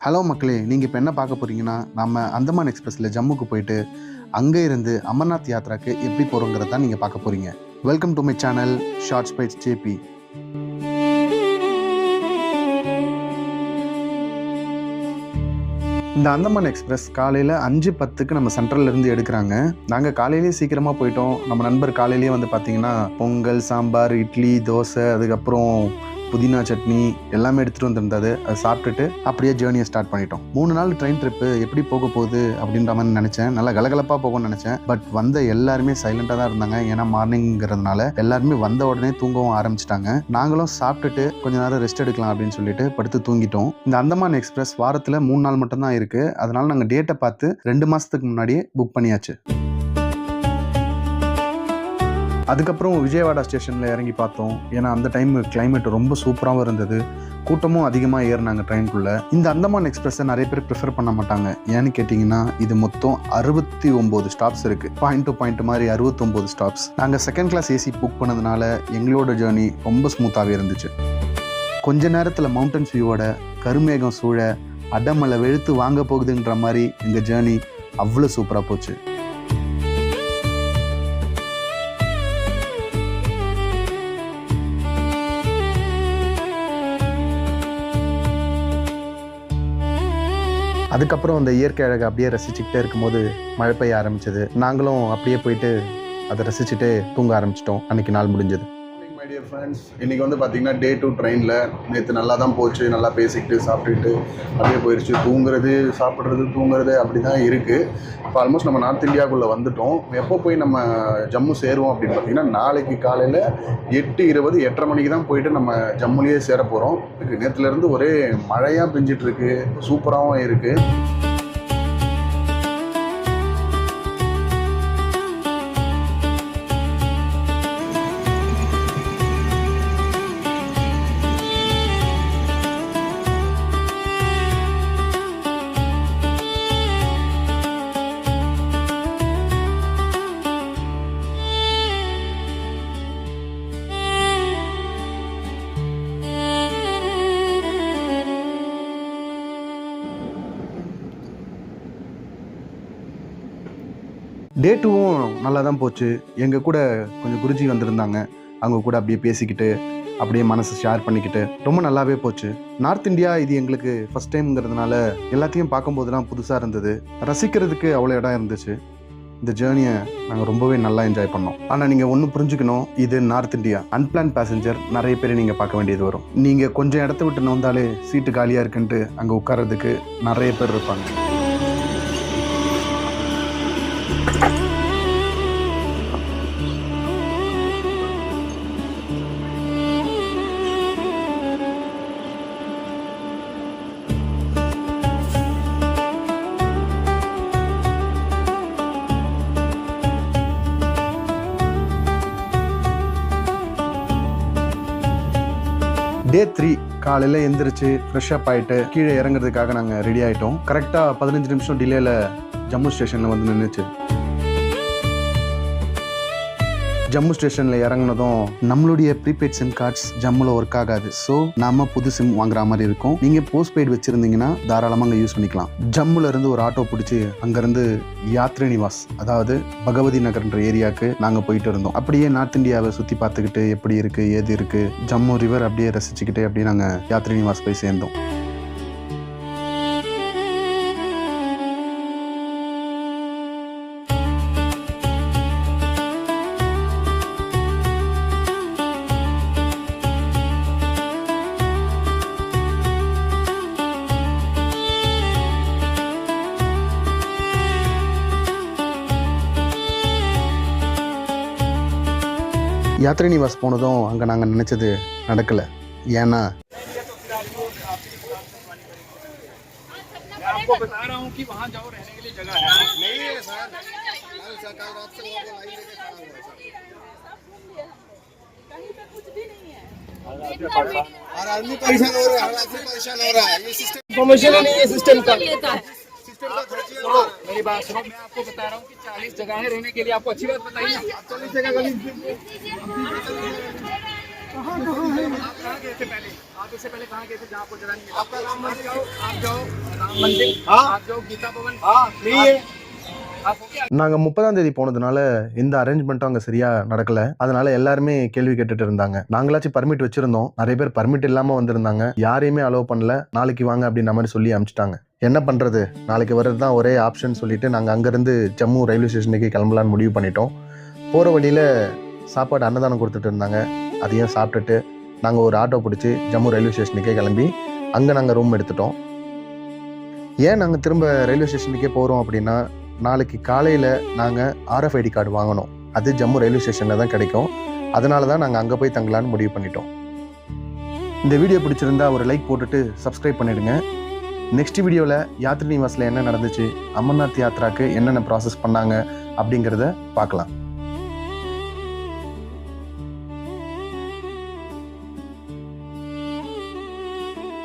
Hello மக்களே, நீங்கள் இப்போ என்ன பார்க்க போகிறீங்கன்னா, நம்ம அந்தமான் எக்ஸ்பிரஸில் ஜம்முக்கு போயிட்டு அங்கே இருந்து அமர்நாத் யாத்ராக்கு எப்படி போகிறோங்கிறத தான் நீங்கள் பார்க்க போகிறீங்க. Welcome to my channel short spites JP. இந்த அந்தமான் எக்ஸ்பிரஸ் காலையில் 5:10க்கு நம்ம சென்ட்ரல்லேருந்து எடுக்கிறாங்க. நாங்கள் காலையிலேயே சீக்கிரமாக போயிட்டோம். நம்ம நண்பர் காலையிலேயே வந்து பார்த்திங்கன்னா பொங்கல், சாம்பார், இட்லி, தோசை, அதுக்கப்புறம் புதினா சட்னி எல்லாமே எடுத்துகிட்டு வந்துருந்தது. அதை சாப்பிட்டுட்டு அப்படியே ஜேர்னியை ஸ்டார்ட் பண்ணிட்டோம். 3 நாள் ட்ரெயின் ட்ரிப்பு எப்படி போக போகுது அப்படின்ற மாதிரி நினச்சேன். நல்லா கலகலப்பாக போகும்னு நினச்சேன். பட் வந்த எல்லாருமே சைலண்டாக தான் இருந்தாங்க. ஏன்னா மார்னிங்கிறதுனால எல்லாருமே வந்த உடனே தூங்கவும் ஆரம்பிச்சிட்டாங்க. நாங்களும் சாப்பிட்டுட்டு கொஞ்ச நேரம் ரெஸ்ட் எடுக்கலாம் அப்படின்னு சொல்லிட்டு படுத்து தூங்கிட்டோம். இந்த அந்தமான் எக்ஸ்பிரஸ் வாரத்தில் 3 நாள் மட்டும்தான் இருக்குது. அதனால நாங்கள் டேட்டை பார்த்து 2 மாதத்துக்கு முன்னாடியே புக் பண்ணியாச்சு. அதுக்கப்புறம் விஜயவாடா ஸ்டேஷனில் இறங்கி பார்த்தோம். ஏன்னா அந்த டைம் கிளைமேட் ரொம்ப சூப்பராகவும் இருந்தது. கூட்டமும் அதிகமாக ஏறினாங்க ட்ரெயின்குள்ளே. இந்த அந்தமான் எக்ஸ்பிரஸை நிறைய பேர் ப்ரிஃபர் பண்ண மாட்டாங்க. ஏன்னு கேட்டிங்கன்னா இது மொத்தம் 69 ஸ்டாப்ஸ் இருக்குது. பாயிண்ட் டு பாயிண்ட் மாதிரி 69 ஸ்டாப்ஸ். நாங்கள் செகண்ட் கிளாஸ் ஏசி புக் பண்ணதுனால எங்களோட ஜேர்னி ரொம்ப ஸ்மூத்தாகவே இருந்துச்சு. கொஞ்ச நேரத்தில் மவுண்டன்ஸ் வியூவோட கருமேகம் சூழ அடமலை வெளுத்து வாங்க போகுதுன்ற மாதிரி எங்கள் ஜேர்னி அவ்வளோ சூப்பராக போச்சு. அதுக்கப்புறம் அந்த இயற்கை அழகை அப்படியே ரசிச்சுக்கிட்டே இருக்கும்போது மழை பெய்ய ஆரம்பிச்சது. நாங்களும் அப்படியே போயிட்டு அதை ரசிச்சுட்டு தூங்க ஆரம்பிச்சிட்டோம். அன்றைக்கி நாள் முடிஞ்சது. மை டியர் ஃப்ரெண்ட்ஸ், இன்றைக்கி வந்து பார்த்திங்கன்னா டே 2 ட்ரெயினில். நேற்று நல்லா தான் போச்சு. நல்லா பேசிக்கிட்டு சாப்பிட்டுக்கிட்டு அப்படியே போயிடுச்சு. தூங்குறது, சாப்பிட்றது, தூங்குறது அப்படி தான் இருக்குது. இப்போ ஆல்மோஸ்ட் நம்ம நார்த் இந்தியாவுக்குள்ளே வந்துவிட்டோம். எப்போ போய் நம்ம ஜம்மு சேருவோம் அப்படின்னு பார்த்திங்கன்னா நாளைக்கு காலையில் 8:20, 8:30 மணிக்கு தான் போயிட்டு நம்ம ஜம்முலேயே சேர போகிறோம். நேற்றுலேருந்து ஒரே மழையாக பெஞ்சிட்ருக்கு. சூப்பராகவும் இருக்குது. டே 2வும் நல்லா தான் போச்சு. எங்கள் கூட கொஞ்சம் குருஜி வந்திருந்தாங்க. அவங்க கூட அப்படியே பேசிக்கிட்டு அப்படியே மனசை ஷேர் பண்ணிக்கிட்டு ரொம்ப நல்லாவே போச்சு. நார்த் இந்தியா இது எங்களுக்கு ஃபஸ்ட் டைம்ங்கிறதுனால எல்லாத்தையும் பார்க்கும்போதுலாம் புதுசாக இருந்தது. ரசிக்கிறதுக்கு அவ்வளோ இடம் இருந்துச்சு. இந்த ஜேர்னியை நாங்கள் ரொம்பவே நல்லா என்ஜாய் பண்ணோம். ஆனால் நீங்கள் ஒன்று புரிஞ்சுக்கணும், இது நார்த் இந்தியா. அன்பிளான் பேசஞ்சர் நிறைய பேர் நீங்கள் பார்க்க வேண்டியது வரும். நீங்கள் கொஞ்சம் இடத்த விட்டு நோந்தாலே சீட்டு காலியாக இருக்குன்ட்டு அங்கே உட்கார்றதுக்கு நிறைய பேர் இருப்பாங்க. டே 3 காலையில் எந்திரிச்சு ஃப்ரெஷ்அப் ஆகிட்டு கீழே இறங்குறதுக்காக நாங்கள் ரெடி ஆகிட்டோம். கரெக்டாக 15 நிமிஷம் டிலேயில் ஜம்மு ஸ்டேஷனில் வந்து நின்றுச்சு. ஜம்மு ஸ்டேஷனில் இறங்கினதும் நம்மளுடைய ப்ரீபெய்ட் சிம் கார்ட்ஸ் ஜம்முவில் ஒர்க் ஆகாது. ஸோ நாம புது சிம் வாங்குற மாதிரி இருக்கும். நீங்கள் போஸ்ட் பெய்டு வச்சுருந்தீங்கன்னா தாராளமாக அங்கே யூஸ் பண்ணிக்கலாம். ஜம்முல இருந்து ஒரு ஆட்டோ பிடிச்சி அங்கேருந்து யாத்ரா நிவாஸ், அதாவது பகவதி நகர்ன்ற ஏரியாவுக்கு நாங்கள் போயிட்டு இருந்தோம். அப்படியே நார்த் இந்தியாவை சுற்றி பார்த்துக்கிட்டு எப்படி இருக்குது ஏது இருக்குது ஜம்மு ரிவர் அப்படியே ரசிச்சுக்கிட்டு அப்படியே நாங்கள் யாத்ரா நிவாஸ் போய் சேர்ந்தோம். யாத்ரா நிவாஸ் போனதும் அங்கே நாங்கள் நினச்சது நடக்கலை. ஏன்னா मेरी बात सुनो, मैं आपको बता रहा हूँ कि 40 जगह है रहने के लिए। आपको अच्छी बात बताइए। 40 जगह आप कहाँ गए थे पहले? आप इससे पहले कहाँ गए थे जहाँ आपको जगह नहीं मिला? आपका राम मंदिर, आप जाओ राम मंदिर, आप जाओ गीता भवन, आप हो गया। நாங்கள் 30ஆம் தேதி போனதுனால இந்த அரேஞ்ச்மெண்ட்டும் அங்கே சரியா நடக்கல. அதனால எல்லாருமே கேள்வி கேட்டுட்டு இருந்தாங்க. நாங்களாச்சும் பர்மிட் வச்சிருந்தோம், நிறைய பேர் பர்மிட் இல்லாம வந்திருந்தாங்க. யாரையுமே அலோவ் பண்ணல. நாளைக்கு வாங்க அப்படின்ற மாதிரி சொல்லி அனுப்பிச்சிட்டாங்க. என்ன பண்றது, நாளைக்கு வர்றது தான் ஒரே ஆப்ஷன் சொல்லிட்டு நாங்கள் அங்கேருந்து ஜம்மு ரயில்வே ஸ்டேஷனுக்கு கிளம்பலான்னு முடிவு பண்ணிட்டோம். போகிற வழியில் சாப்பாடு அன்னதானம் கொடுத்துட்டு இருந்தாங்க. அதையும் சாப்பிட்டுட்டு நாங்கள் ஒரு ஆட்டோ பிடிச்சி ஜம்மு ரயில்வே ஸ்டேஷனுக்கே கிளம்பி அங்கே நாங்கள் ரூம் எடுத்துட்டோம். ஏன் நாங்கள் திரும்ப ரயில்வே ஸ்டேஷனுக்கே போகிறோம் அப்படின்னா, நாளைக்கு காலையில் நாங்கள் RFID கார்டு வாங்கணும். அது ஜம்மு ரயில்வே ஸ்டேஷனில் தான் கிடைக்கும். அதனால தான் நாங்கள் அங்கே போய் தங்கலான்னு முடிவு பண்ணிட்டோம். இந்த வீடியோ பிடிச்சிருந்தா ஒரு லைக் போட்டுட்டு சப்ஸ்கிரைப் பண்ணிடுங்க. நெக்ஸ்ட் வீடியோவில் யாத்ரி நிவாஸில் என்ன நடந்துச்சு, அமர்நாத் யாத்ராக்கு என்னென்ன ப்ராசஸ் பண்ணாங்க அப்படிங்கிறத பார்க்கலாம்.